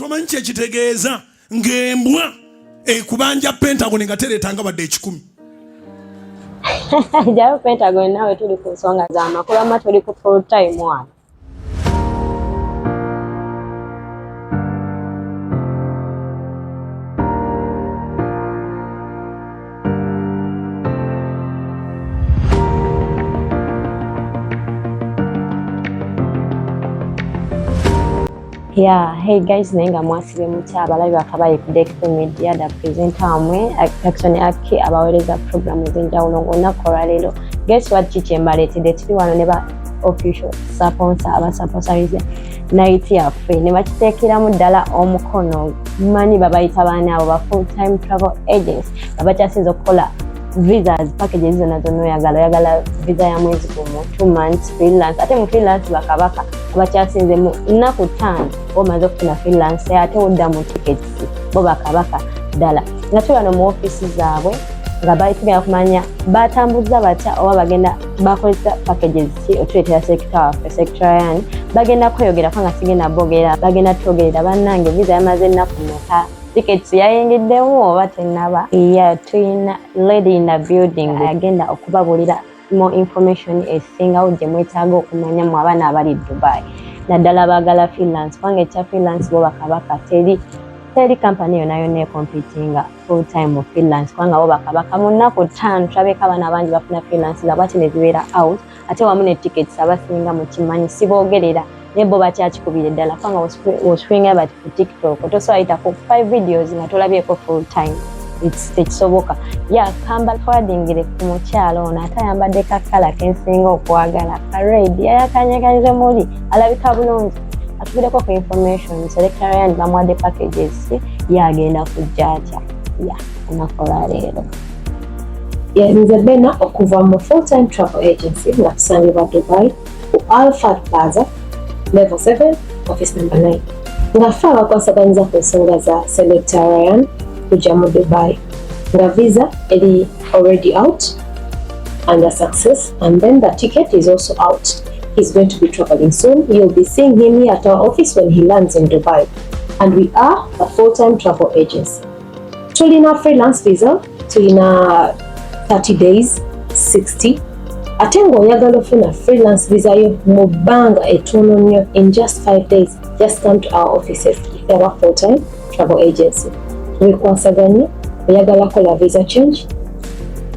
tomanyi kyekitegeeza ng'embwa ekubanja Pentagon nga tereetanga badde 10. Jayo Pentagon nawe tuli ku nsonga z'amakulu ama tuli ku full time one. Yeah, hey guys, nenga mwasibe mutya abalabi bakabaye ku Dexter Media da presenter amwe action yake abaweleza program zenjawulo ng'onakola leero. Guess what kikyembaletedde tuli wano ne ba official sponsor abasaponsorize night yaffe ne bakiteekeramu ddala omukono manyi babayita baana abo ba full time travel agents abakyasinze okukola visas packages zonna oyagala visa ya mwezi gumu 2 months freelance ate mu freelance bakabaka abakyasinze mu nnaku 5 omaze okufuna freelance ate odda mu tickets bo bakabaka ddala nga tuli wano mu office zaabwe nga bayitubira kumanya batambuza batya oba bagenda bakozesa packages ki otuletera sector yani bagenda kweyogera nga sigenda bogera bagenda twogerera bannange visa yamaze ennaku mmeka tickets yayengeddewo oba tennaba tuyina lady in the building agenda okubabulira more information esingawo gye mwetaaga okumanya mu abaana abali Dubai naddala baagala freelance kubanga ekya freelance bo bakabaka teri company yonna competing full time freelance kubanga bo bakabaka mu nnaku 5 tulabeka abaana bangi bafuna freelance zabati ne zibeera out ate wamu ne tickets abasinga mu kimanyi siboogerera nebo bakyakikubira ddala kubanga oswinga bati ku TikTok tosobola ku 5 videos nga tolabyeko full time tekisoboka kamba forwardingire ku mukyalo ono ate ayambadde kakala kensinga okwagala red yayakanyakanyize muli alabika bulungi atubireko ku information selectarian bamuwadde packages yagenda kujja atya onakola leero nze Bena okuva mu full time travel agency nga tusangibwa Dubai ku Alpha Plaza level 7 office number 9 nga ffe abakwasaganyiza ku nsonga za selectarian kujja mu Dubai nga visa eri already out under success and then the ticket is also out. He's going to be traveling soon. You'll be seeing him here at our office when he lands in Dubai. And we are a full-time travel agency. Tulina freelance visa, tulina 30 days, 60. Ate ng'oyagala ofuna freelance visa yo mu bbanga ettono nnyo in just 5 days. Just come to our offices if you are a full-time travel agency. Wekwasaganye, oyagala kola visa change,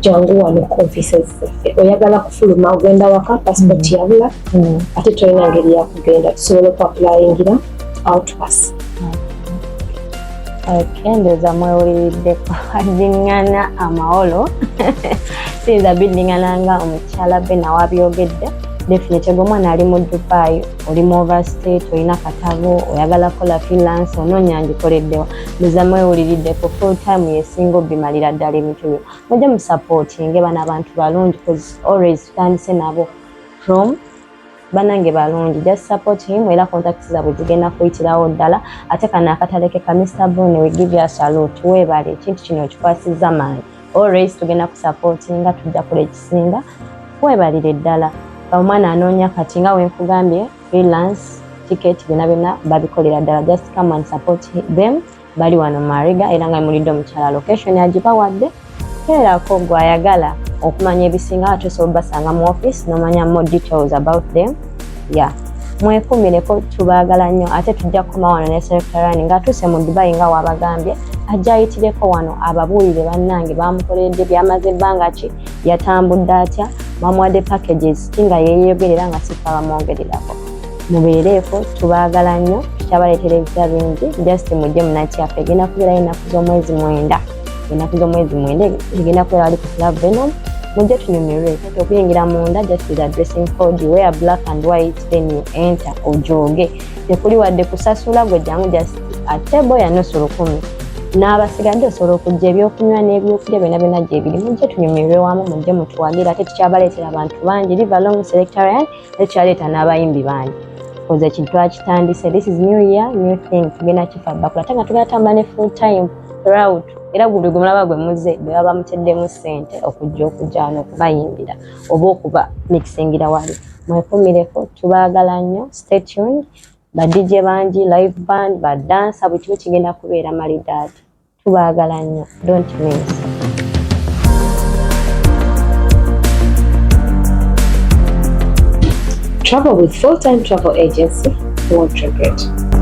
jangu wano ku offices zaffe. Oyagala kufuluma ogenda waka passport yabula ate tulina ngeri yakugenda tusobola okuapplyingira outpass. Ndowooza mwewuliriddeku addiŋŋana amawolo siyinza biddiŋŋana nga omukyala Bena wabyogedde definitely omwana ali mu Dubai oli mu overstate olina katabo oyagala kola freelance onoonya ngikoleddewa ndowooza mwewuliriddeku full time yesinga obimalira ddala emitwe mujje mu supportinge bano abantu balungi because always tutandise nabo from banange balungi just support him era contacts zaabwe zigenda kuyitirawo ddala ate kana akataleke ka Mr. Bone we give you a salute weebale ekintu kino okikwasizza maanyi always tugenda kusupportinga tujja kola ekisinga weebalire ddala omwana anoonya kati nga wenkugambye freelance ticket byonna babikolera ddala just come and support them bali wano Mariga era nga mulidde omukyala location yagibawadde teerako gwayagala okumanya ebisinga ate osobola basanga mu office nomanya more details about them mwekumireko tubaagala nnyo ate tujja kukoma wano ne selectorani nga tuuse mu Dubai nga wabagambye ajja ayitireko wano ababuulire bannange bamukoledde byamaze ebbanga ki yatambudde atya bamuwadde packages kinga yeeyogerera nga sifa bamwongererako mubeereeko tubaagala nnyo tukyabaleetera ebisa bingi just mujje mu night yaffe egenda kubeerayo ennaku z'omwezi 9 egenda kubeera wali ku Club Venom mujje tunyumirwe okuyingira munda just with a dressing code you wear black and white then you enter ojoge tekuli wadde kusasula gwe jangu just a table ya nusu 10 n'abasigadde osobola okujja ebyokunywa n'ebyokulya byonna gye biri mujje tunyumirwe wamu mujje mutuwagira ate tukyabaleetera abantu bangi live along selectarian tukyaleeta n'abayimbi bangi koze ekintu twakitandise this is new year new thing tugenda kifabakula ate nga tugenda tambula ne full time route era gwe mulaba gwe muze bwe baba muteddemu ssente okujja n'okubayimbira oba okuba mixingira wali mwekumireko tubaagala nnyo stay tuned ba DJ bangi, live band, ba dancer, buli kimu kigenda kubeera malidaadi. Tubaagala nnyo, don't miss. Travel with full-time travel agency, won't regret.